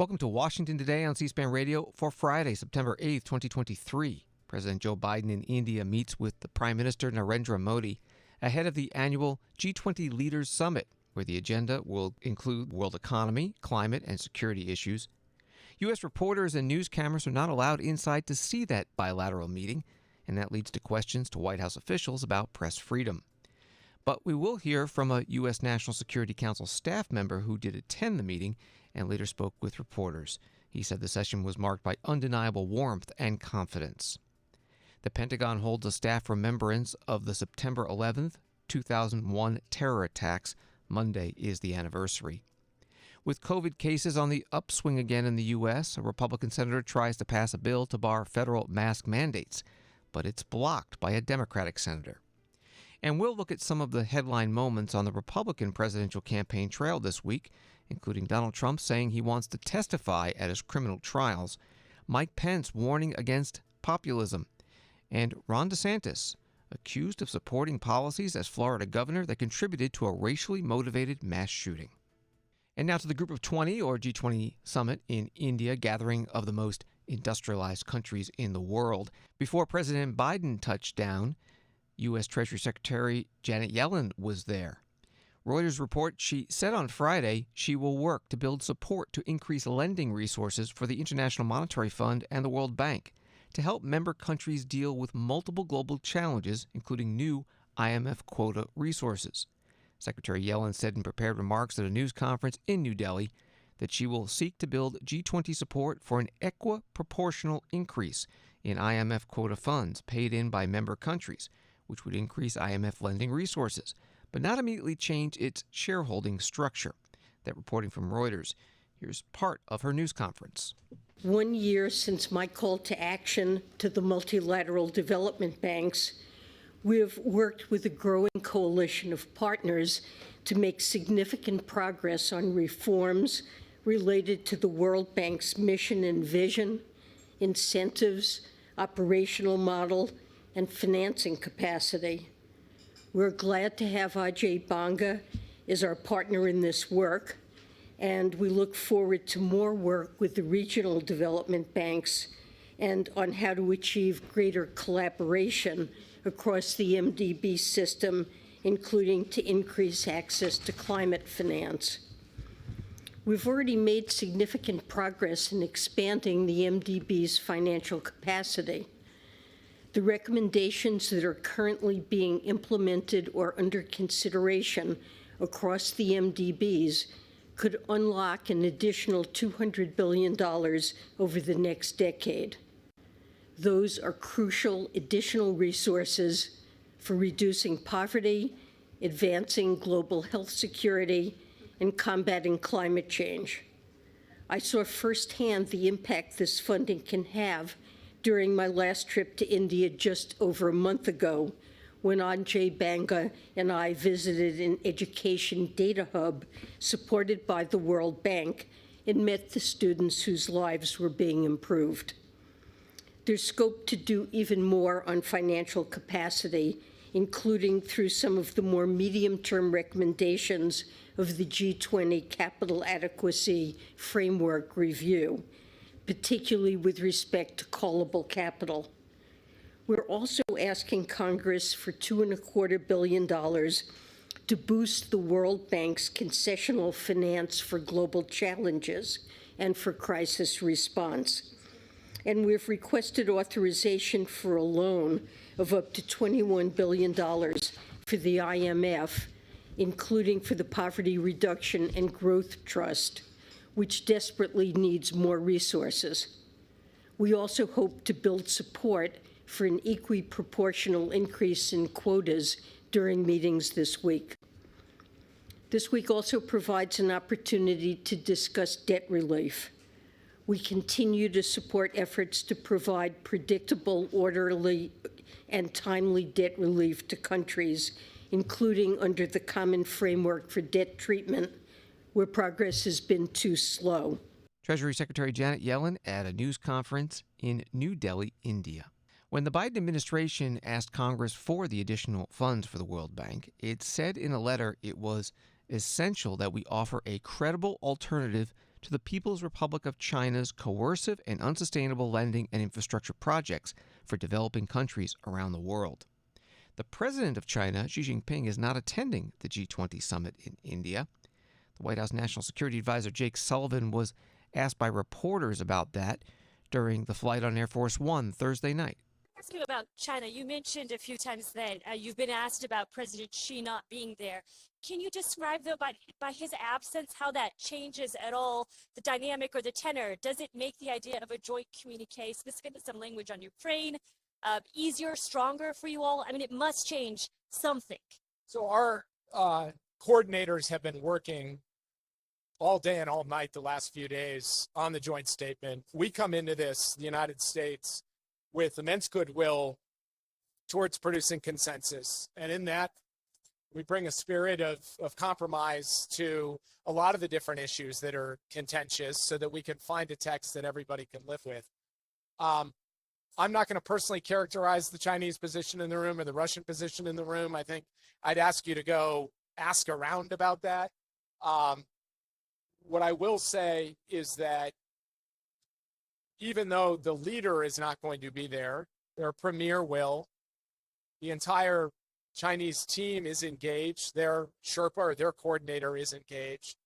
Welcome to Washington Today on C-SPAN Radio for Friday, September 8th, 2023. President Joe Biden in India meets with the Prime Minister Narendra Modi ahead of the annual G20 Leaders Summit, where the agenda will include world economy, climate, and security issues. U.S. reporters and news cameras are not allowed inside to see that bilateral meeting, and that leads to questions to White House officials about press freedom. But we will hear from a U.S. National Security Council staff member who did attend the meeting and later spoke with reporters. He said the session was marked by undeniable warmth and confidence. The Pentagon holds a staff remembrance of the September 11th, 2001 terror attacks. Monday is the anniversary. With COVID cases on the upswing again in the U.S., a Republican senator tries to pass a bill to bar federal mask mandates, but it's blocked by a Democratic senator. And we'll look at some of the headline moments on the Republican presidential campaign trail this week, including Donald Trump saying he wants to testify at his criminal trials, Mike Pence warning against populism, and Ron DeSantis accused of supporting policies as Florida governor that contributed to a racially motivated mass shooting. And now to the Group of 20, or G20 summit in India, gathering of the most industrialized countries in the world. Before President Biden touched down, U.S. Treasury Secretary Janet Yellen was there. Reuters report she said on Friday she will work to build support to increase lending resources for the International Monetary Fund and the World Bank to help member countries deal with multiple global challenges, including new IMF quota resources. Secretary Yellen said in prepared remarks at a news conference in New Delhi that she will seek to build G20 support for an equi-proportional increase in IMF quota funds paid in by member countries, which would increase IMF lending resources, but not immediately change its shareholding structure. That reporting from Reuters. Here's part of her news conference. 1 year since my call to action to the multilateral development banks, we have worked with a growing coalition of partners to make significant progress on reforms related to the World Bank's mission and vision, incentives, operational model, and financing capacity. We're glad to have Ajay Banga as our partner in this work, and we look forward to more work with the regional development banks and on how to achieve greater collaboration across the MDB system, including to increase access to climate finance. We've already made significant progress in expanding the MDB's financial capacity. The recommendations that are currently being implemented or under consideration across the MDBs could unlock an additional $200 billion over the next decade. Those are crucial additional resources for reducing poverty, advancing global health security, and combating climate change. I saw firsthand the impact this funding can have during my last trip to India just over a month ago, when Ajay Banga and I visited an education data hub supported by the World Bank and met the students whose lives were being improved. There's scope to do even more on financial capacity, including through some of the more medium-term recommendations of the G20 Capital Adequacy Framework Review, particularly with respect to callable capital. We're also asking Congress for $2.25 billion to boost the World Bank's concessional finance for global challenges and for crisis response. And we've requested authorization for a loan of up to $21 billion for the IMF, including for the Poverty Reduction and Growth Trust, which desperately needs more resources. We also hope to build support for an equi-proportional increase in quotas during meetings this week. This week also provides an opportunity to discuss debt relief. We continue to support efforts to provide predictable, orderly, and timely debt relief to countries, including under the Common Framework for Debt Treatment, where progress has been too slow. Treasury Secretary Janet Yellen at a news conference in New Delhi, India. When the Biden administration asked Congress for the additional funds for the World Bank, it said in a letter it was essential that we offer a credible alternative to the People's Republic of China's coercive and unsustainable lending and infrastructure projects for developing countries around the world. The president of China, Xi Jinping, is not attending the G20 summit in India. The White House National Security Advisor Jake Sullivan was asked by reporters about that during the flight on Air Force One Thursday night. Ask you about China. You mentioned a few times that you've been asked about President Xi not being there. Can you describe, though, by his absence, how that changes at all the dynamic or the tenor? Does it make the idea of a joint communique, specifically some language on Ukraine, easier, stronger for you all? I mean, it must change something. So our coordinators have been working all day and all night the last few days on the joint statement. We come into this, the United States, with immense goodwill towards producing consensus. And in that, we bring a spirit of compromise to a lot of the different issues that are contentious so that we can find a text that everybody can live with. I'm not going to personally characterize the Chinese position in the room or the Russian position in the room. I think I'd ask you to go ask around about that. What I will say is that even though the leader is not going to be there, their premier will. The entire Chinese team is engaged. Their Sherpa or their coordinator is engaged.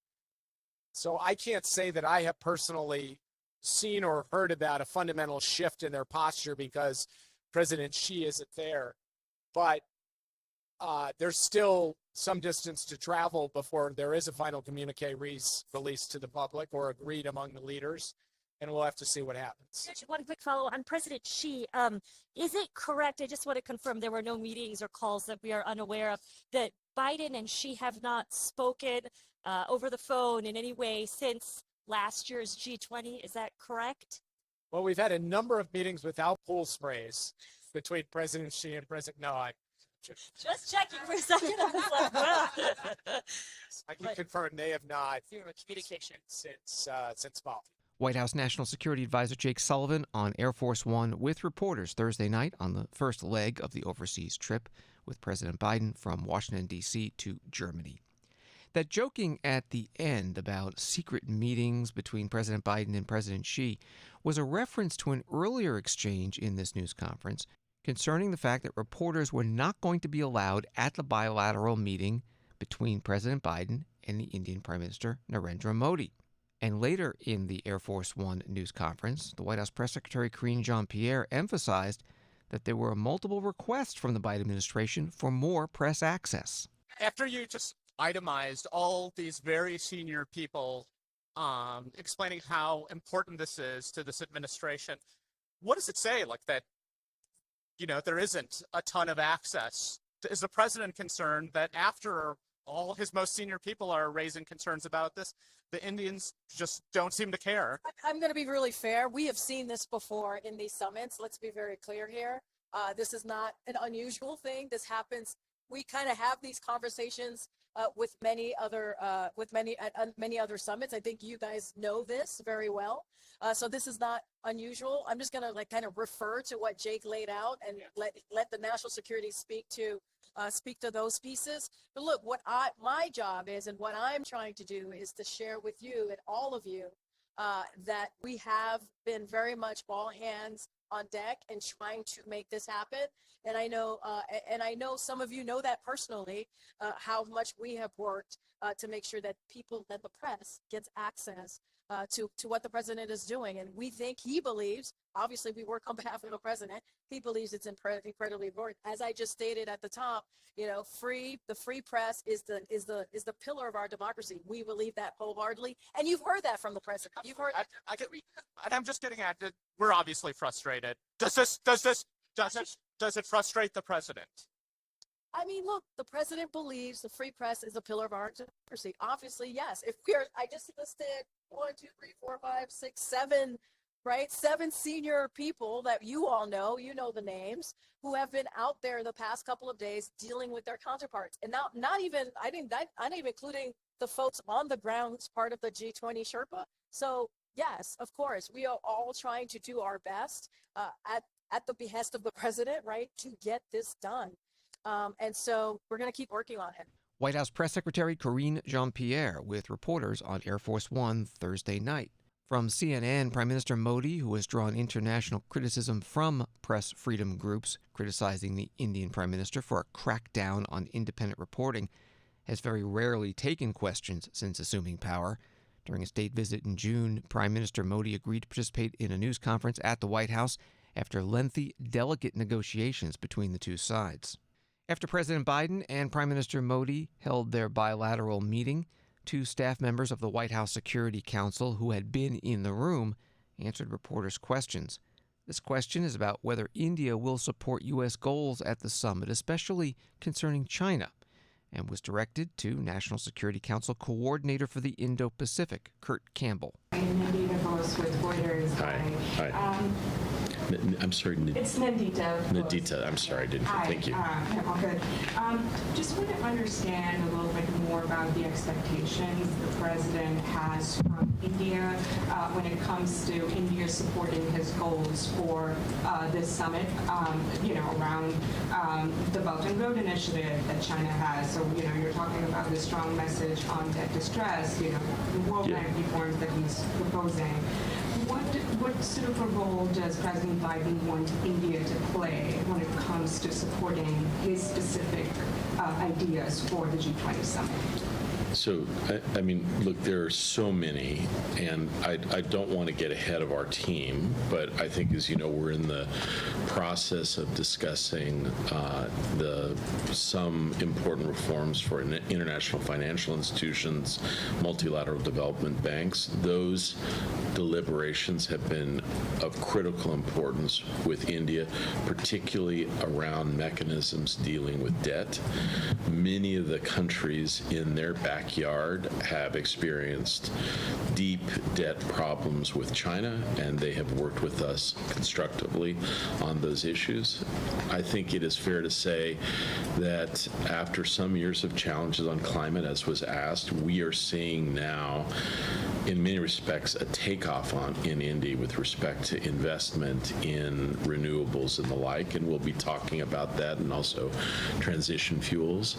So I can't say that I have personally seen or heard about a fundamental shift in their posture because President Xi isn't there. But there's still some distance to travel before there is a final communique released to the public or agreed among the leaders. And we'll have to see what happens. One quick follow on President Xi. Is it correct? I just want to confirm there were no meetings or calls that we are unaware of, that Biden and Xi have not spoken over the phone in any way since last year's G20. Is that correct? Well, we've had a number of meetings without pool sprays between President Xi and President. No, I just checking for a second. I was like, well. I can confirm they have not Communication since fall. White House National Security Advisor Jake Sullivan on Air Force One with reporters Thursday night on the first leg of the overseas trip with President Biden from Washington, D.C. to Germany. That joking at the end about secret meetings between President Biden and President Xi was a reference to an earlier exchange in this news conference concerning the fact that reporters were not going to be allowed at the bilateral meeting between President Biden and the Indian Prime Minister Narendra Modi. And later in the Air Force One news conference, the White House Press Secretary Karine Jean-Pierre emphasized that there were multiple requests from the Biden administration for more press access. After you just itemized all these very senior people explaining how important this is to this administration, what does it say? Like that, there isn't a ton of access. Is the president concerned that after all his most senior people are raising concerns about this, the Indians just don't seem to care? I'm going to be really fair. We have seen this before in these summits. Let's be very clear here. This is not an unusual thing. This happens. We kind of have these conversations with many other summits. I think you guys know this very well. So this is not unusual. I'm just going to kind of refer to what Jake laid out and let the national security speak to those pieces. But look, my job is, and what I'm trying to do is to share with you and all of you that we have been very much all hands on deck and trying to make this happen. And I know some of you know that personally, how much we have worked to make sure that the press gets access to what the president is doing. And he believes, obviously we work on behalf of the president, he believes it's incredibly important. As I just stated at the top, the free press is the pillar of our democracy. We believe that wholeheartedly. And you've heard that from the president. You've heard. And I'm just getting at it. We're obviously frustrated. Does it frustrate the president? I mean, look, the president believes the free press is a pillar of our democracy. Obviously, yes. I just listed 1, 2, 3, 4, 5, 6, 7, right? 7 senior people that you all know, the names, who have been out there the past couple of days dealing with their counterparts. And not even including the folks on the ground as part of the G20 Sherpa. So yes, of course, we are all trying to do our best at the behest of the president, right, to get this done. And so we're going to keep working on it. White House Press Secretary Karine Jean-Pierre with reporters on Air Force One Thursday night. From CNN, Prime Minister Modi, who has drawn international criticism from press freedom groups criticizing the Indian Prime Minister for a crackdown on independent reporting, has very rarely taken questions since assuming power. During a state visit in June, Prime Minister Modi agreed to participate in a news conference at the White House after lengthy, delicate negotiations between the two sides. After President Biden and Prime Minister Modi held their bilateral meeting, two staff members of the White House Security Council who had been in the room answered reporters' questions. This question is about whether India will support U.S. goals at the summit, especially concerning China, and was directed to National Security Council Coordinator for the Indo-Pacific, Kurt Campbell. I'm Nandita Bose with Reuters. Hi. I'm sorry. It's Nandita. Nandita, I'm sorry, I didn't. Hi. Thank you. All good. Just want to understand a little bit more about the expectations the president has from India when it comes to India supporting his goals for this summit, around the Belt and Road Initiative that China has. So, you're talking about the strong message on debt distress, the World Bank reforms that he's proposing. What sort of a role does President Biden want India to play when it comes to supporting his specific ideas for the G20 summit? So, I mean, look, there are so many, and I don't want to get ahead of our team, but I think, as you know, we're in the process of discussing some important reforms for international financial institutions, multilateral development banks. Those deliberations have been of critical importance with India, particularly around mechanisms dealing with debt. Many of the countries in their backyard have experienced deep debt problems with China, and they have worked with us constructively on those issues. I think it is fair to say that after some years of challenges on climate, as was asked, we are seeing now, in many respects, a takeoff in India with respect to investment in renewables and the like, and we'll be talking about that, and also transition fuels.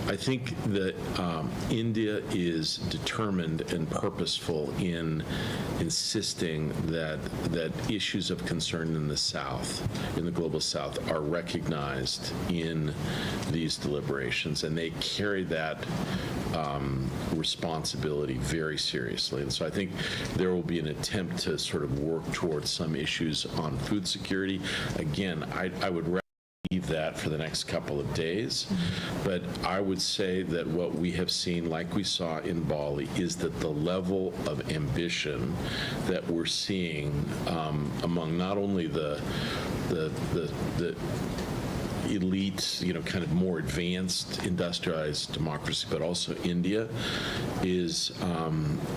I think that India is determined and purposeful in insisting that issues of concern in the South, in the global South, are recognized in these deliberations, and they carry that responsibility very seriously. And so I think there will be an attempt to sort of work towards some issues on food security. Again, I would rather leave that for the next couple of days, but I would say that what we have seen, like we saw in Bali, is that the level of ambition that we're seeing among not only the elite, kind of more advanced industrialized democracy, but also India, is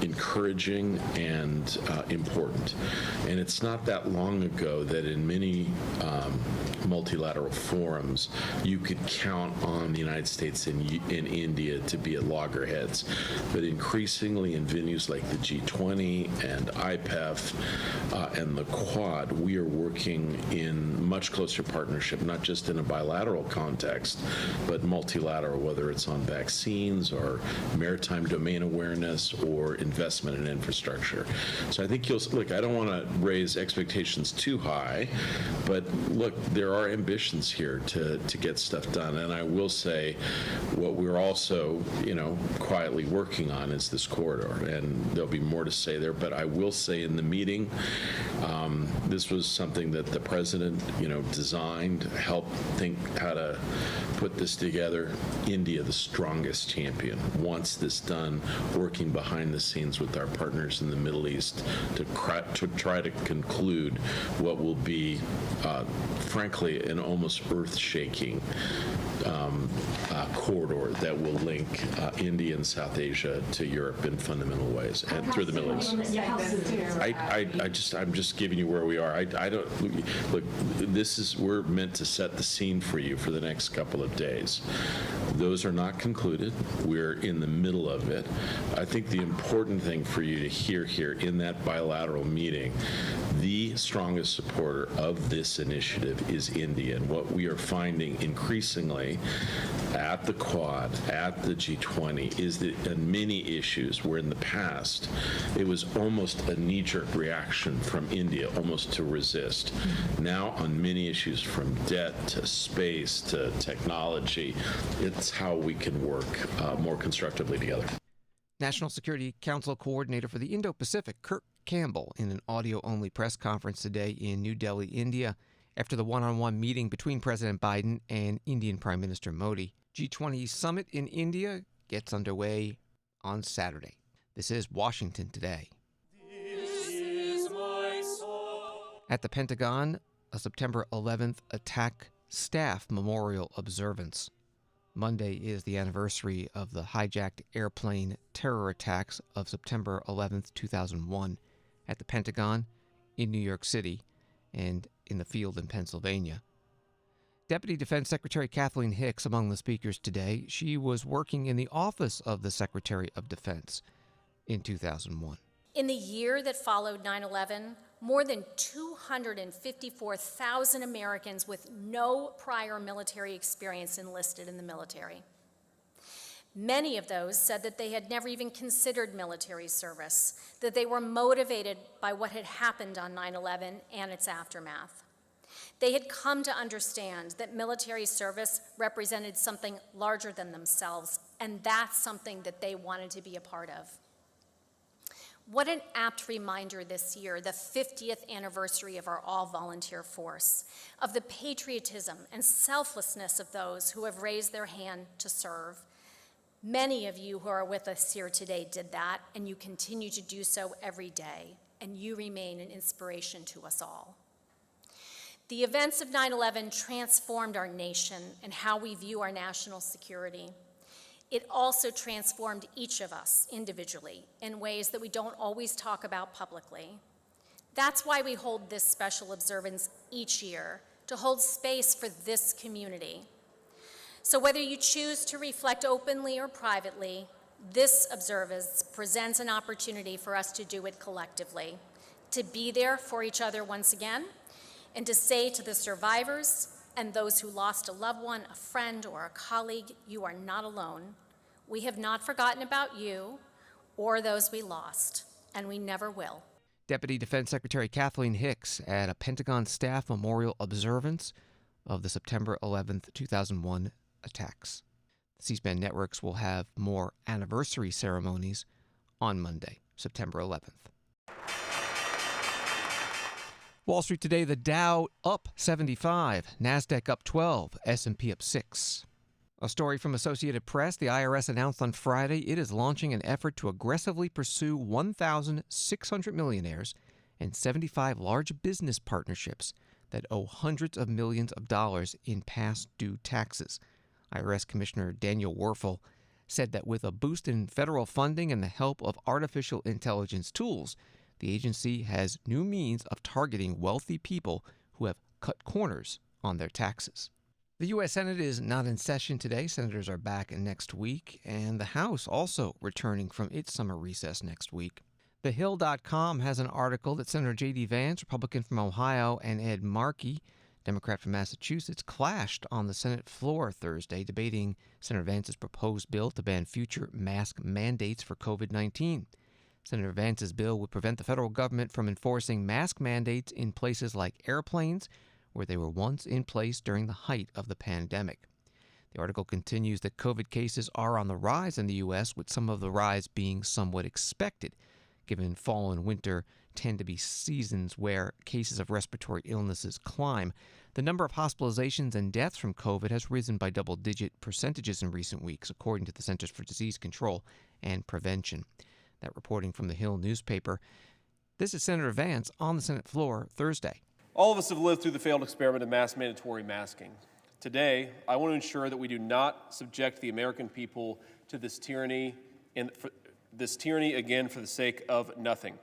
encouraging and important. And it's not that long ago that in many multilateral forums, you could count on the United States and India to be at loggerheads. But increasingly in venues like the G20 and IPEF and the Quad, we are working in much closer partnership, not just in a bilateral context, but multilateral, whether it's on vaccines or maritime domain awareness or investment in infrastructure. So I think look, I don't want to raise expectations too high, but look, there are ambitions here to get stuff done. And I will say what we're also, quietly working on is this corridor, and there'll be more to say there, but I will say in the meeting, this was something that the president, designed, helped think how to put this together. India, the strongest champion, wants this done, working behind the scenes with our partners in the Middle East to try to conclude what will be, frankly, an almost earth-shaking corridor that will link India and South Asia to Europe in fundamental ways and through the Middle East. I'm just giving you where we are. I don't look. We're meant to set the scene for you for the next couple of days. Those are not concluded. We're in the middle of it. I think the important thing for you to hear here in that bilateral meeting, the strongest supporter of this initiative is India. And what we are finding increasingly at the Quad, at the G20, is that in many issues where in the past it was almost a knee-jerk reaction from India, almost to resist. Now on many issues, from debt to space to technology, it's how we can work more constructively together. National Security Council Coordinator for the Indo-Pacific, Kirk Campbell, in an audio-only press conference today in New Delhi, India, after the one-on-one meeting between President Biden and Indian Prime Minister Modi. G20 summit in India gets underway on Saturday. This is Washington Today. At the Pentagon, a September 11th attack staff memorial observance. Monday is the anniversary of the hijacked airplane terror attacks of September 11th, 2001, at the Pentagon, in New York City, and in the field in Pennsylvania. Deputy Defense Secretary Kathleen Hicks among the speakers today. She was working in the office of the Secretary of Defense in 2001. In the year that followed 9/11, more than 254,000 Americans with no prior military experience enlisted in the military. Many of those said that they had never even considered military service, that they were motivated by what had happened on 9/11 and its aftermath. They had come to understand that military service represented something larger than themselves, and that's something that they wanted to be a part of. What an apt reminder this year, the 50th anniversary of our all-volunteer force, of the patriotism and selflessness of those who have raised their hand to serve. Many of you who are with us here today did that, and you continue to do so every day, and you remain an inspiration to us all. The events of 9/11 transformed our nation and how we view our national security. It also transformed each of us individually in ways that we don't always talk about publicly. That's why we hold this special observance each year, to hold space for this community. So whether you choose to reflect openly or privately, this observance presents an opportunity for us to do it collectively, to be there for each other once again, and to say to the survivors and those who lost a loved one, a friend, or a colleague, you are not alone. We have not forgotten about you or those we lost, and we never will. Deputy Defense Secretary Kathleen Hicks at a Pentagon staff memorial observance of the September 11th, 2001 attacks. The C-SPAN networks will have more anniversary ceremonies on Monday, September 11th. Wall Street today, the Dow up 75, NASDAQ up 12, S&P up 6. A story from Associated Press, the IRS announced on Friday it is launching an effort to aggressively pursue 1,600 millionaires and 75 large business partnerships that owe hundreds of millions of dollars in past due taxes. IRS Commissioner Daniel Werfel said that with a boost in federal funding and the help of artificial intelligence tools, the agency has new means of targeting wealthy people who have cut corners on their taxes. The U.S. Senate is not in session today. Senators are back next week, and the House also returning from its summer recess next week. TheHill.com has an article that Senator J.D. Vance, Republican from Ohio, and Ed Markey, Democrat from Massachusetts, clashed on the Senate floor Thursday, debating Senator Vance's proposed bill to ban future mask mandates for COVID-19. Senator Vance's bill would prevent the federal government from enforcing mask mandates in places like airplanes, where they were once in place during the height of the pandemic. The article continues that COVID cases are on the rise in the U.S., with some of the rise being somewhat expected, given fall and winter tend to be seasons where cases of respiratory illnesses climb. The number of hospitalizations and deaths from COVID has risen by double-digit percentages in recent weeks, according to the Centers for Disease Control and Prevention. That reporting from the Hill newspaper. This is Senator Vance on the Senate floor Thursday. All of us have lived through the failed experiment of mass mandatory masking. Today, I want to ensure that we do not subject the American people to this tyranny again for the sake of nothing.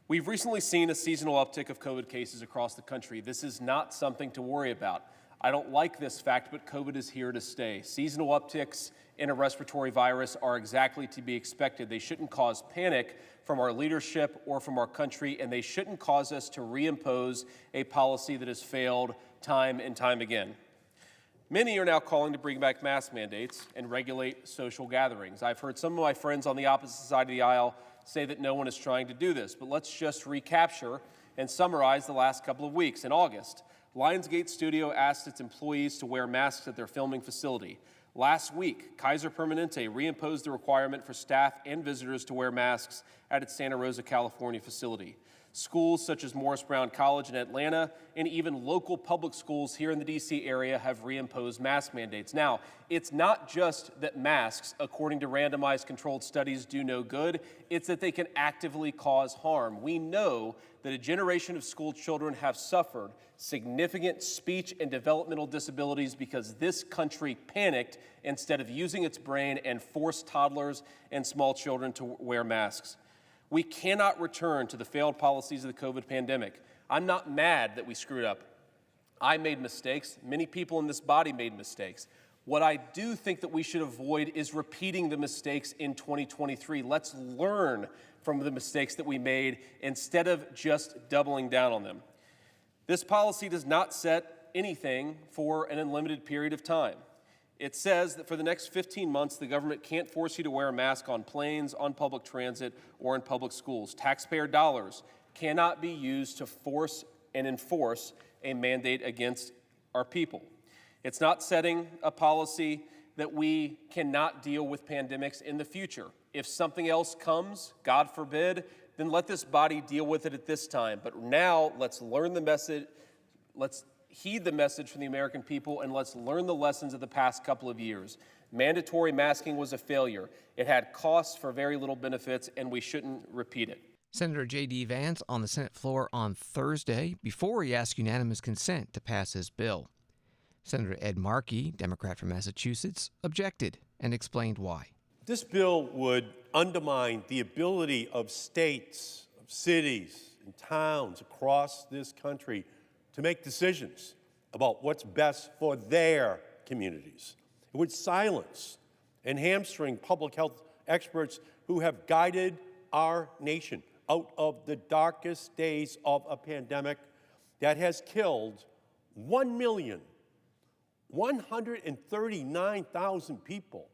We've recently seen a seasonal uptick of COVID cases across the country. This is not something to worry about. I don't like this fact, but COVID is here to stay. Seasonal upticks in a respiratory virus are exactly to be expected. They shouldn't cause panic from our leadership or from our country, and they shouldn't cause us to reimpose a policy that has failed time and time again. Many are now calling to bring back mask mandates and regulate social gatherings. I've heard some of my friends on the opposite side of the aisle say that no one is trying to do this, but let's just recapture and summarize the last couple of weeks. In August, Lionsgate Studio asked its employees to wear masks at their filming facility. Last week, Kaiser Permanente reimposed the requirement for staff and visitors to wear masks at its Santa Rosa, California facility. Schools such as Morris Brown College in Atlanta and even local public schools here in the D.C. area have reimposed mask mandates. Now, it's not just that masks, according to randomized controlled studies, do no good. It's that they can actively cause harm. We know that a generation of school children have suffered significant speech and developmental disabilities because this country panicked instead of using its brain and forced toddlers and small children to wear masks. We cannot return to the failed policies of the COVID pandemic. I'm not mad that we screwed up. I made mistakes. Many people in this body made mistakes. What I do think that we should avoid is repeating the mistakes in 2023. Let's learn from the mistakes that we made instead of just doubling down on them. This policy does not set anything for an unlimited period of time. It says that for the next 15 months, the government can't force you to wear a mask on planes, on public transit, or in public schools. Taxpayer dollars cannot be used to force and enforce a mandate against our people. It's not setting a policy that we cannot deal with pandemics in the future. If something else comes, God forbid, then let this body deal with it at this time. But now let's learn the message, let's heed the message from the American people, and let's learn the lessons of the past couple of years. Mandatory masking was a failure. It had costs for very little benefits, and we shouldn't repeat it. Senator J.D. Vance on the Senate floor on Thursday before he asked unanimous consent to pass his bill. Senator Ed Markey, Democrat from Massachusetts, objected and explained why. This bill would undermine the ability of states, of cities, and towns across this country to make decisions about what's best for their communities. It would silence and hamstring public health experts who have guided our nation out of the darkest days of a pandemic that has killed 1,139,000 people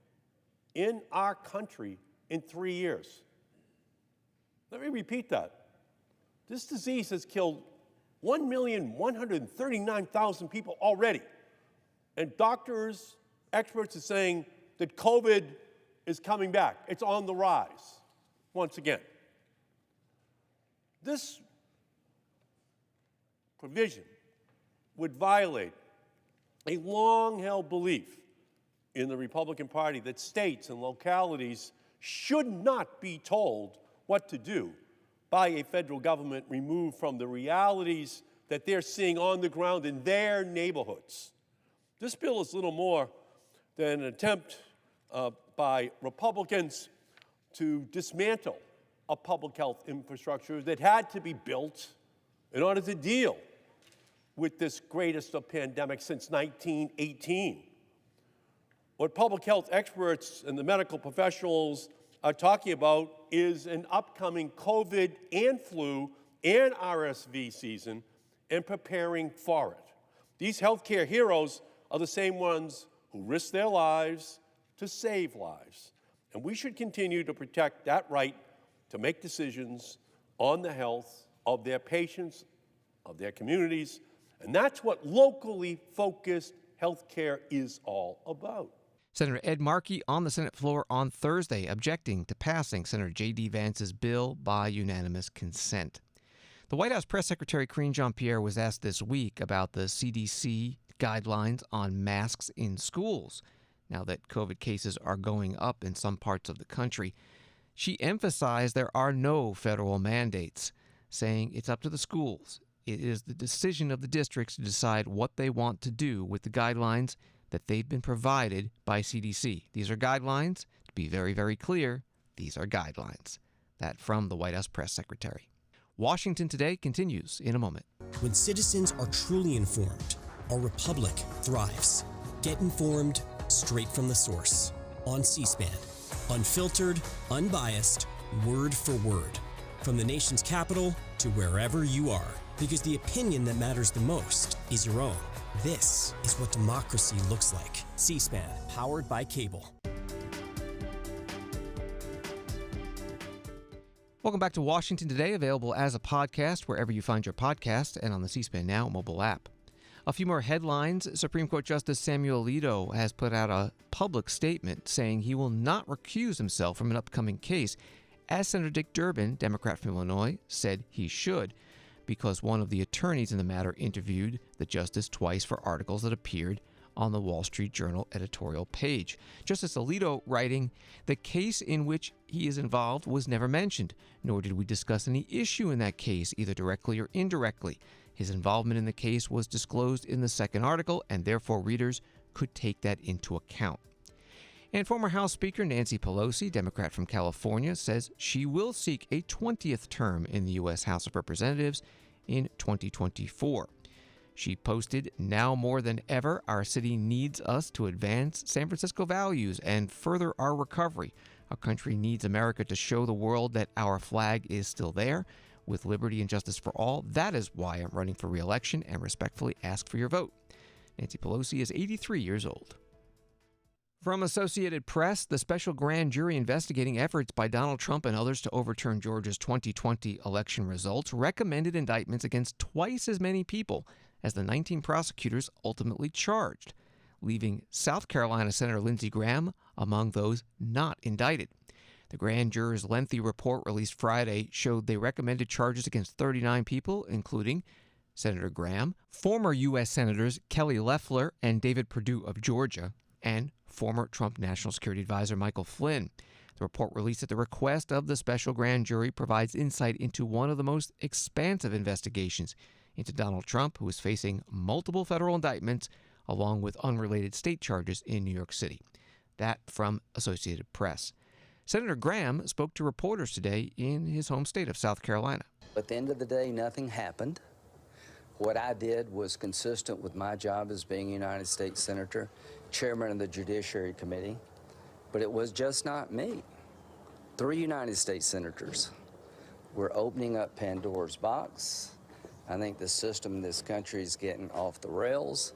in our country in 3 years. Let me repeat that. This disease has killed 1,139,000 people already. And doctors, experts are saying that COVID is coming back. It's on the rise once again. This provision would violate a long-held belief in the Republican Party that states and localities should not be told what to do by a federal government removed from the realities that they're seeing on the ground in their neighborhoods. This bill is little more than an attempt by Republicans to dismantle a public health infrastructure that had to be built in order to deal with this greatest of pandemics since 1918. What public health experts and the medical professionals are talking about is an upcoming COVID and flu and RSV season and preparing for it. These healthcare heroes are the same ones who risk their lives to save lives. And we should continue to protect that right to make decisions on the health of their patients, of their communities. And that's what locally focused healthcare is all about. Senator Ed Markey on the Senate floor on Thursday objecting to passing Senator J.D. Vance's bill by unanimous consent. The White House Press Secretary Karine Jean-Pierre was asked this week about the CDC guidelines on masks in schools now that COVID cases are going up in some parts of the country. She emphasized there are no federal mandates, saying it's up to the schools. It is the decision of the districts to decide what they want to do with the guidelines that they've been provided by CDC. These are guidelines. To be very, very clear, these are guidelines. That from the White House Press Secretary. Washington Today continues in a moment. When citizens are truly informed, our republic thrives. Get informed straight from the source on C-SPAN. Unfiltered, unbiased, word for word. From the nation's capital to wherever you are. Because the opinion that matters the most is your own. This is what democracy looks like. C-SPAN, powered by cable. Welcome back to Washington Today, available as a podcast wherever you find your podcast and on the C-SPAN Now mobile app. A few more headlines. Supreme Court Justice Samuel Alito has put out a public statement saying he will not recuse himself from an upcoming case, as Senator Dick Durbin, Democrat from Illinois, said he should, because one of the attorneys in the matter interviewed the justice twice for articles that appeared on the Wall Street Journal editorial page. Justice Alito writing, "The case in which he is involved was never mentioned, nor did we discuss any issue in that case, either directly or indirectly. His involvement in the case was disclosed in the second article, and therefore readers could take that into account." And former House Speaker Nancy Pelosi, Democrat from California, says she will seek a 20th term in the U.S. House of Representatives in 2024. She posted, "Now more than ever, our city needs us to advance San Francisco values and further our recovery. Our country needs America to show the world that our flag is still there, with liberty and justice for all. That is why I'm running for re-election and respectfully ask for your vote." Nancy Pelosi is 83 years old. From Associated Press, the special grand jury investigating efforts by Donald Trump and others to overturn Georgia's 2020 election results recommended indictments against twice as many people as the 19 prosecutors ultimately charged, leaving South Carolina Senator Lindsey Graham among those not indicted. The grand juror's lengthy report released Friday showed they recommended charges against 39 people, including Senator Graham, former U.S. Senators Kelly Loeffler and David Perdue of Georgia, and former Trump National Security Advisor Michael Flynn. The report, released at the request of the special grand jury, provides insight into one of the most expansive investigations into Donald Trump, who is facing multiple federal indictments along with unrelated state charges in New York City. That from Associated Press. Senator Graham spoke to reporters today in his home state of South Carolina. At the end of the day, nothing happened. What I did was consistent with my job as being a United States Senator, chairman of the Judiciary Committee, but it was just not me. 3 United States Senators were opening up Pandora's box. I think the system in this country is getting off the rails,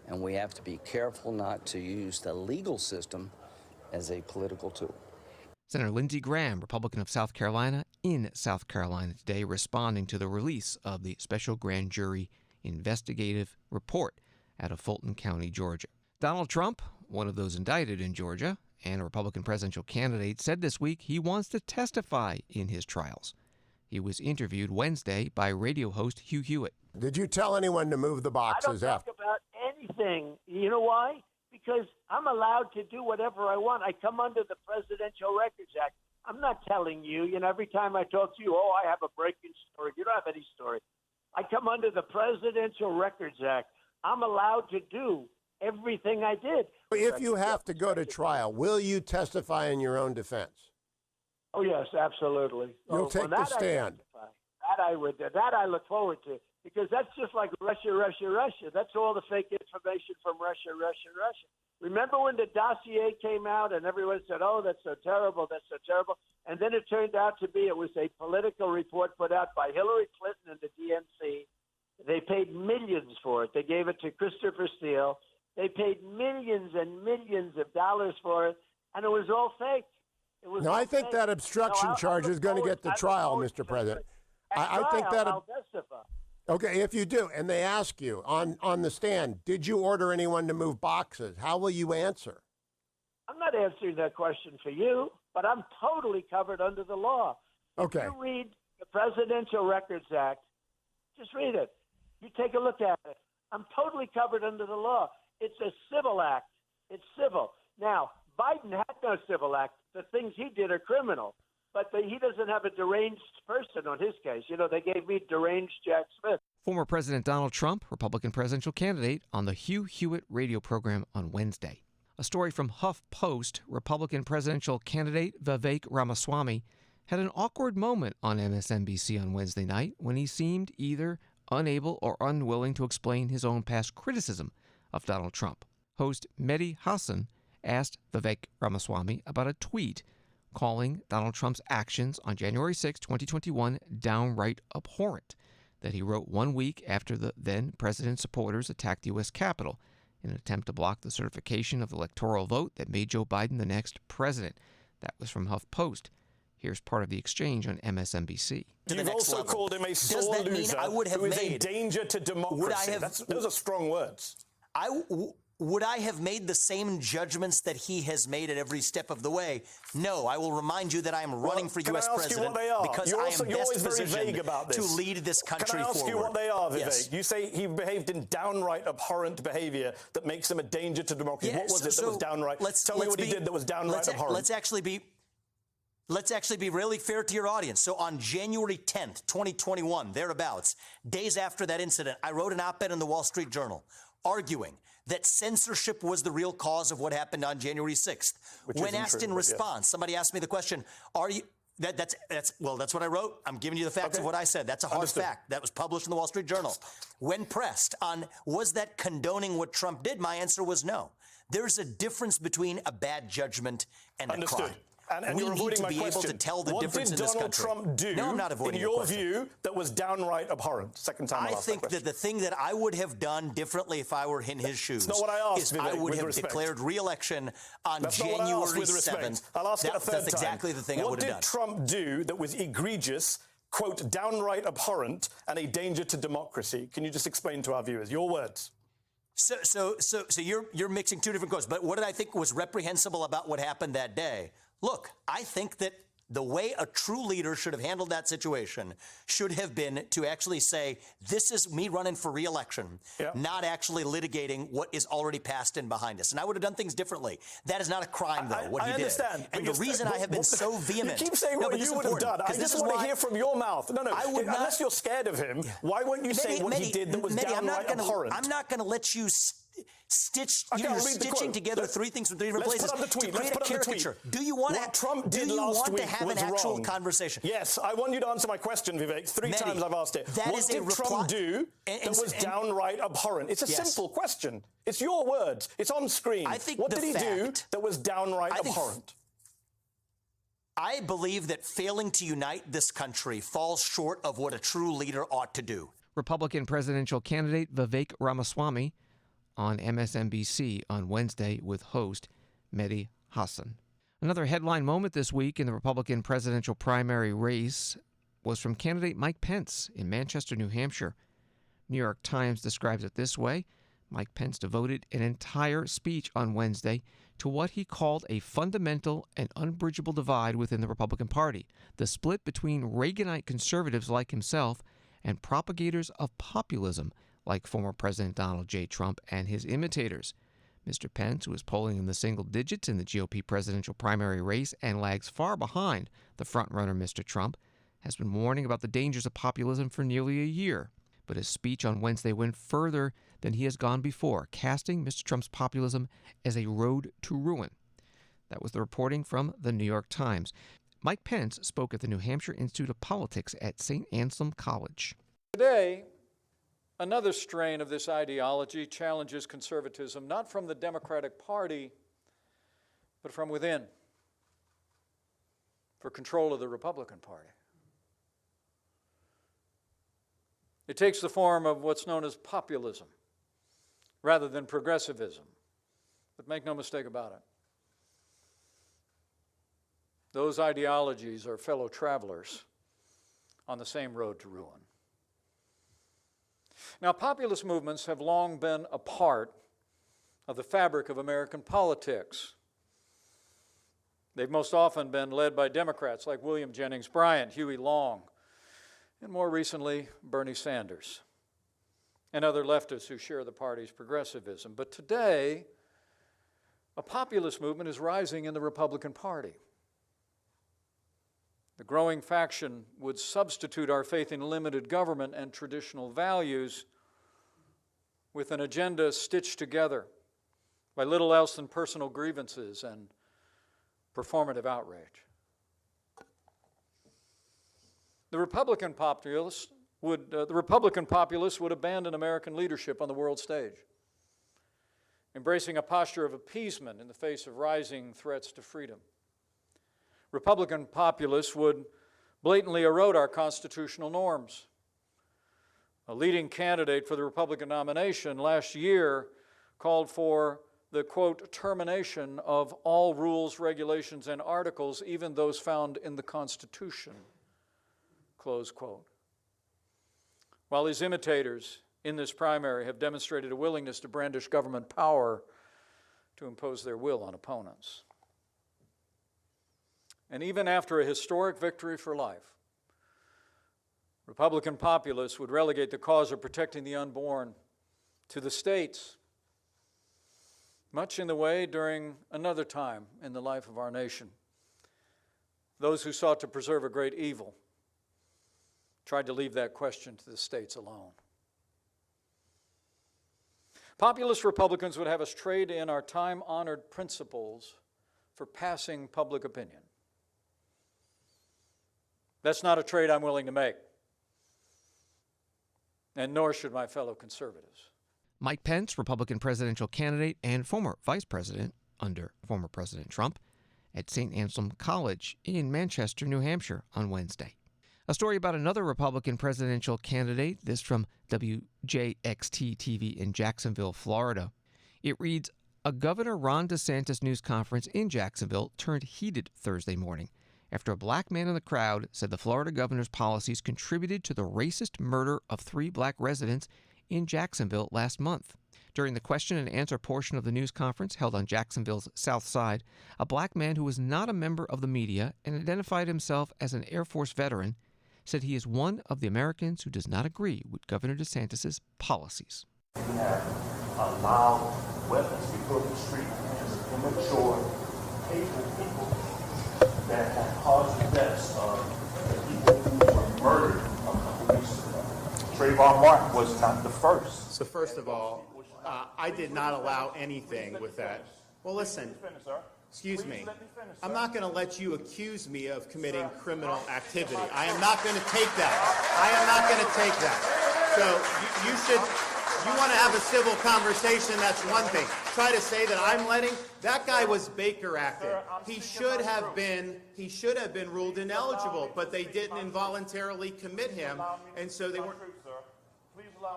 and we have to be careful not to use the legal system as a political tool. Senator Lindsey Graham, Republican of South Carolina, in South Carolina today, responding to the release of the special grand jury investigative report out of Fulton County, Georgia. Donald Trump, one of those indicted in Georgia, and a Republican presidential candidate, said this week he wants to testify in his trials. He was interviewed Wednesday by radio host Hugh Hewitt. Did you tell anyone to move the boxes I don't talk about anything. You know why? Because I'm allowed to do whatever I want. I come under the Presidential Records Act. I'm not telling you, every time I talk to you, I have a breaking story. You don't have any story. I come under the Presidential Records Act. I'm allowed to do everything I did. If you have to go to trial, will you testify in your own defense? Oh, yes, absolutely. You'll take the stand. That I look forward to, because that's just like Russia. That's all the fake information from Russia. Remember when the dossier came out and everyone said, "Oh, that's so terrible, and then it turned out to be it was a political report put out by Hillary Clinton and the DNC. They paid millions for it. They gave it to Christopher Steele. They paid millions and millions of dollars for it, and it was all fake. No, I think that obstruction charge is going to get the trial, Mr. President. I think that. I'll testify. Okay, if you do, and they ask you on the stand, did you order anyone to move boxes? How will you answer? I'm not answering that question for you, but I'm totally covered under the law. Okay. If you read the Presidential Records Act, just read it. You take a look at it. I'm totally covered under the law. It's a civil act. It's civil. Now, Biden had no civil act. The things he did are criminal. But he doesn't have a deranged person on his case. They gave me deranged Jack Smith. Former President Donald Trump, Republican presidential candidate, on the Hugh Hewitt radio program on Wednesday. A story from HuffPost, Republican presidential candidate Vivek Ramaswamy had an awkward moment on MSNBC on Wednesday night when he seemed either unable or unwilling to explain his own past criticism of Donald Trump. Host Mehdi Hassan asked Vivek Ramaswamy about a tweet calling Donald Trump's actions on January 6, 2021, downright abhorrent, that he wrote 1 week after the then-president's supporters attacked the U.S. Capitol in an attempt to block the certification of the electoral vote that made Joe Biden the next president. That was from HuffPost. Here's part of the exchange on MSNBC. You've also called him a sore loser who is a danger to democracy. Those are strong words. Would I have made the same judgments that he has made at every step of the way? No. I will remind you that I am running for U.S. president because I am best positioned to lead this country forward. Can I ask you what they are, Vivek? Yes. You say he behaved in downright abhorrent behavior that makes him a danger to democracy. What was it that was downright? Tell me what he did that was downright abhorrent. Let's actually be really fair to your audience. So on January 10th, 2021, thereabouts, days after that incident, I wrote an op-ed in the Wall Street Journal arguing that censorship was the real cause of what happened on January 6th. When asked in response, somebody asked me the question, are you... That's what I wrote. I'm giving you the facts of what I said. That's a hard fact. That was published in the Wall Street Journal. When pressed on, was that condoning what Trump did, my answer was no. There's a difference between a bad judgment and a crime. And we you're need avoiding to my be question. able to tell the difference in this What did country. Donald Trump do, no, I'm not avoiding in your your question. view, that was downright abhorrent? Second time I think that the thing that I would have done differently if I were in his shoes not what I asked, is Vivek, I would with have respect. declared re-election on That's January not what I asked, with respect. 7th. I'll ask it a third That's time. exactly the thing I would have done. What did Trump do that was egregious, quote, downright abhorrent, and a danger to democracy? Can you just explain to our viewers? Your words. So you're mixing two different quotes. But what did I think was reprehensible about what happened that day? Look, I think that the way a true leader should have handled that situation should have been to actually say, this is me running for re-election, not actually litigating what is already passed and behind us. And I would have done things differently. That is not a crime, though, what he did. I understand. And the reason I have been so vehement... You keep saying what you would have done. I just want to hear from your mouth. No, unless you're scared of him, why won't you say what he did that was downright abhorrent? I'm not going to let you... You're stitching together three things from three different places to create a caricature. Do you want to have an actual conversation? Yes, I want you to answer my question, Vivek. Three times I've asked it. What did Trump do that was downright abhorrent? It's a simple question. It's your words. It's on screen. What did he do that was downright abhorrent? I believe that failing to unite this country falls short of what a true leader ought to do. Republican presidential candidate Vivek Ramaswamy on MSNBC on Wednesday with host Mehdi Hassan. Another headline moment this week in the Republican presidential primary race was from candidate Mike Pence in Manchester, New Hampshire. New York Times describes it this way. Mike Pence devoted an entire speech on Wednesday to what he called a fundamental and unbridgeable divide within the Republican Party, the split between Reaganite conservatives like himself and propagators of populism like former President Donald J. Trump and his imitators. Mr. Pence, who is polling in the single digits in the GOP presidential primary race and lags far behind the frontrunner Mr. Trump, has been warning about the dangers of populism for nearly a year. But his speech on Wednesday went further than he has gone before, casting Mr. Trump's populism as a road to ruin. That was the reporting from the New York Times. Mike Pence spoke at the New Hampshire Institute of Politics at St. Anselm College. Today, another strain of this ideology challenges conservatism, not from the Democratic Party, but from within, for control of the Republican Party. It takes the form of what's known as populism, rather than progressivism. But make no mistake about it. Those ideologies are fellow travelers on the same road to ruin. Now, populist movements have long been a part of the fabric of American politics. They've most often been led by Democrats like William Jennings Bryan, Huey Long, and more recently, Bernie Sanders, and other leftists who share the party's progressivism. But today, a populist movement is rising in the Republican Party. The growing faction would substitute our faith in limited government and traditional values with an agenda stitched together by little else than personal grievances and performative outrage. The Republican populists the Republican populists would abandon American leadership on the world stage, embracing a posture of appeasement in the face of rising threats to freedom. Republican populists would blatantly erode our constitutional norms. A leading candidate for the Republican nomination last year called for the, quote, termination of all rules, regulations, and articles, even those found in the Constitution, close quote. While his imitators in this primary have demonstrated a willingness to brandish government power to impose their will on opponents. And even after a historic victory for life, Republican populists would relegate the cause of protecting the unborn to the states, much in the way during another time in the life of our nation. Those who sought to preserve a great evil tried to leave that question to the states alone. Populist Republicans would have us trade in our time-honored principles for passing public opinion. That's not a trade I'm willing to make, and nor should my fellow conservatives. Mike Pence, Republican presidential candidate and former vice president under former President Trump, at St. Anselm College in Manchester, New Hampshire on Wednesday. A story about another Republican presidential candidate, this from WJXT-TV in Jacksonville, Florida. It reads, a Governor Ron DeSantis news conference in Jacksonville turned heated Thursday morning after a black man in the crowd said the Florida governor's policies contributed to the racist murder of 3 black residents in Jacksonville last month. During the question and answer portion of the news conference held on Jacksonville's south side, a black man who was not a member of the media and identified himself as an Air Force veteran said he is one of the Americans who does not agree with Governor DeSantis' policies. We have allowed weapons to go to the street and immature, hateful people that have caused the deaths of the people who were murdered a couple weeks ago. Trayvon Martin was not the first. So first of all, I did not allow anything with that. Well, listen, excuse me. I'm not going to let you accuse me of committing criminal activity. I am not going to take that. I am not going to take that. So you want to have a civil conversation, that's one thing. Try to say that I'm letting, that guy was Baker acting. He should have been ruled ineligible, but they didn't involuntarily commit him, and so they weren't.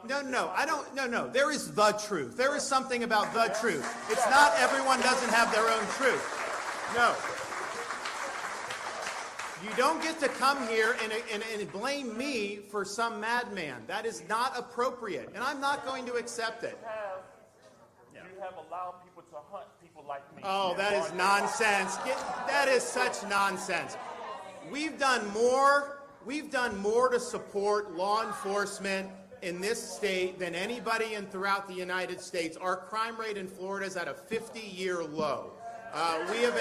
No, there is the truth. There is something about the truth. It's not everyone doesn't have their own truth. No. You don't get to come here and blame me for some madman. That is not appropriate, and I'm not going to accept it. You have allowed people to hunt people like me. Oh, that is nonsense. That is such nonsense. We've done more to support law enforcement in this state than anybody throughout the United States. Our crime rate in Florida is at a 50-year low. We have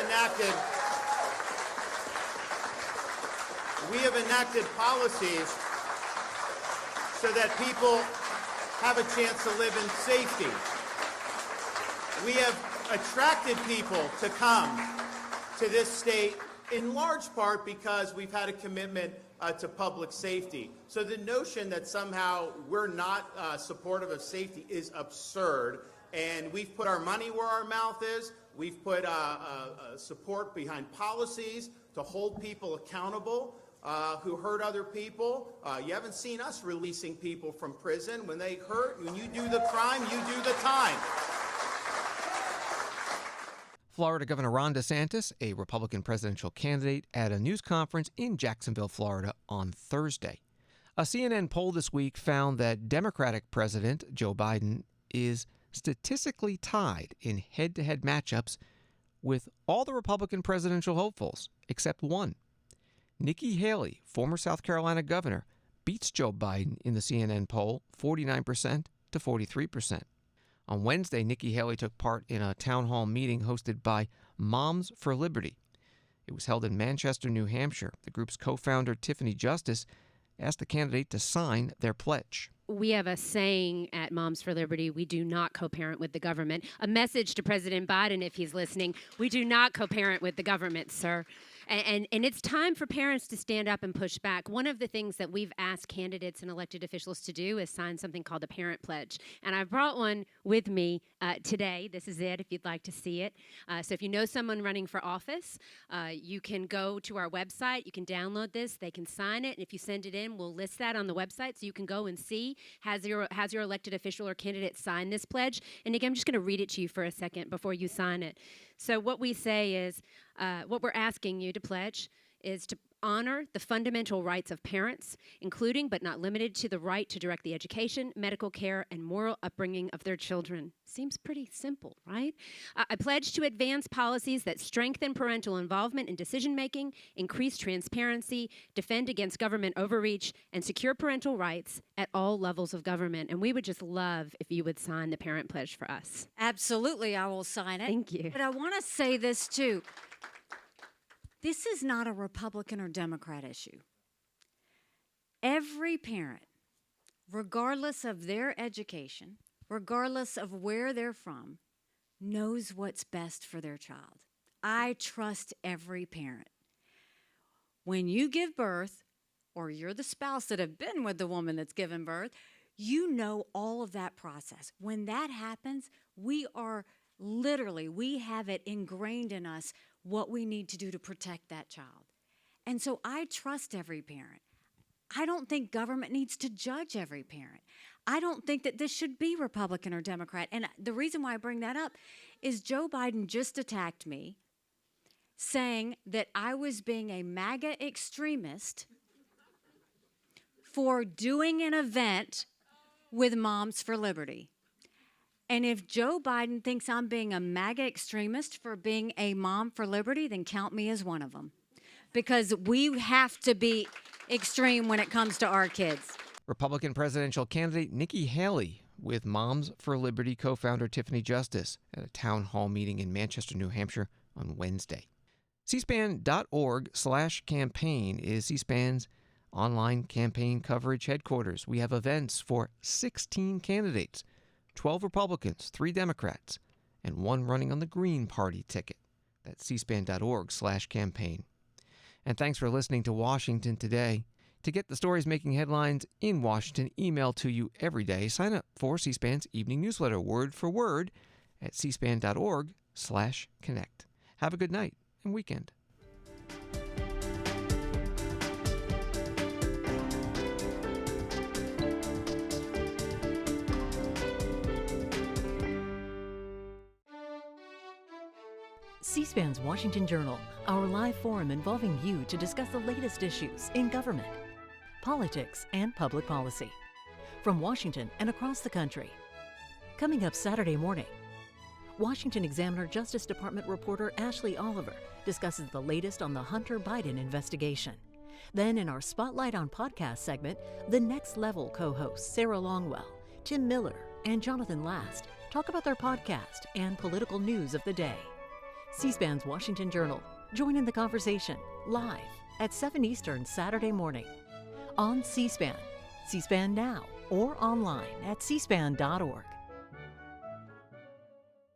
enacted policies so that people have a chance to live in safety. We have attracted people to come to this state in large part because we've had a commitment to public safety. So the notion that somehow we're not supportive of safety is absurd. And we've put our money where our mouth is. We've put support behind policies to hold people accountable who hurt other people. You haven't seen us releasing people from prison. When they hurt, when you do the crime, you do the time. Florida Governor Ron DeSantis, a Republican presidential candidate, at a news conference in Jacksonville, Florida on Thursday. A CNN poll this week found that Democratic President Joe Biden is statistically tied in head-to-head matchups with all the Republican presidential hopefuls, except one. Nikki Haley, former South Carolina governor, beats Joe Biden in the CNN poll 49% to 43%. On Wednesday, Nikki Haley took part in a town hall meeting hosted by Moms for Liberty. It was held in Manchester, New Hampshire. The group's co-founder, Tiffany Justice, asked the candidate to sign their pledge. We have a saying at Moms for Liberty, we do not co-parent with the government. A message to President Biden, if he's listening, we do not co-parent with the government, sir. And it's time for parents to stand up and push back. One of the things that we've asked candidates and elected officials to do is sign something called the Parent Pledge. And I brought one with me today. This is it, if you'd like to see it. So if you know someone running for office, you can go to our website. You can download this. They can sign it. And if you send it in, we'll list that on the website so you can go and see has your elected official or candidate sign this pledge. And again, I'm just going to read it to you for a second before you sign it. So what we say is, what we're asking you to pledge is to honor the fundamental rights of parents, including but not limited to the right to direct the education, medical care, and moral upbringing of their children. Seems pretty simple, right? I pledge to advance policies that strengthen parental involvement in decision-making, increase transparency, defend against government overreach, and secure parental rights at all levels of government. And we would just love if you would sign the Parent Pledge for us. Absolutely, I will sign it. Thank you. But I want to say this, too. This is not a Republican or Democrat issue. Every parent, regardless of their education, regardless of where they're from, knows what's best for their child. I trust every parent. When you give birth, or you're the spouse that have been with the woman that's given birth, you know all of that process. When that happens, we have it ingrained in us what we need to do to protect that child. And so I trust every parent. I don't think government needs to judge every parent. I don't think that this should be Republican or Democrat. And the reason why I bring that up is Joe Biden just attacked me, saying that I was being a MAGA extremist for doing an event with Moms for Liberty. And if Joe Biden thinks I'm being a MAGA extremist for being a mom for liberty, then count me as one of them. Because we have to be extreme when it comes to our kids. Republican presidential candidate Nikki Haley with Moms for Liberty co-founder Tiffany Justice at a town hall meeting in Manchester, New Hampshire on Wednesday. cspan.org/campaign is C-SPAN's online campaign coverage headquarters. We have events for 16 candidates. 12 Republicans, 3 Democrats, and 1 running on the Green Party ticket. That's cspan.org/campaign. And thanks for listening to Washington Today. To get the stories making headlines in Washington emailed to you every day, sign up for C-SPAN's evening newsletter, word for word, at cspan.org/connect. Have a good night and weekend. C-SPAN's Washington Journal, our live forum involving you to discuss the latest issues in government, politics, and public policy. From Washington and across the country. Coming up Saturday morning, Washington Examiner Justice Department reporter Ashley Oliver discusses the latest on the Hunter Biden investigation. Then in our Spotlight on Podcast segment, the Next Level co-hosts Sarah Longwell, Tim Miller, and Jonathan Last talk about their podcast and political news of the day. C-SPAN's Washington Journal. Join in the conversation live at 7 Eastern Saturday morning on C-SPAN, C-SPAN Now, or online at cspan.org.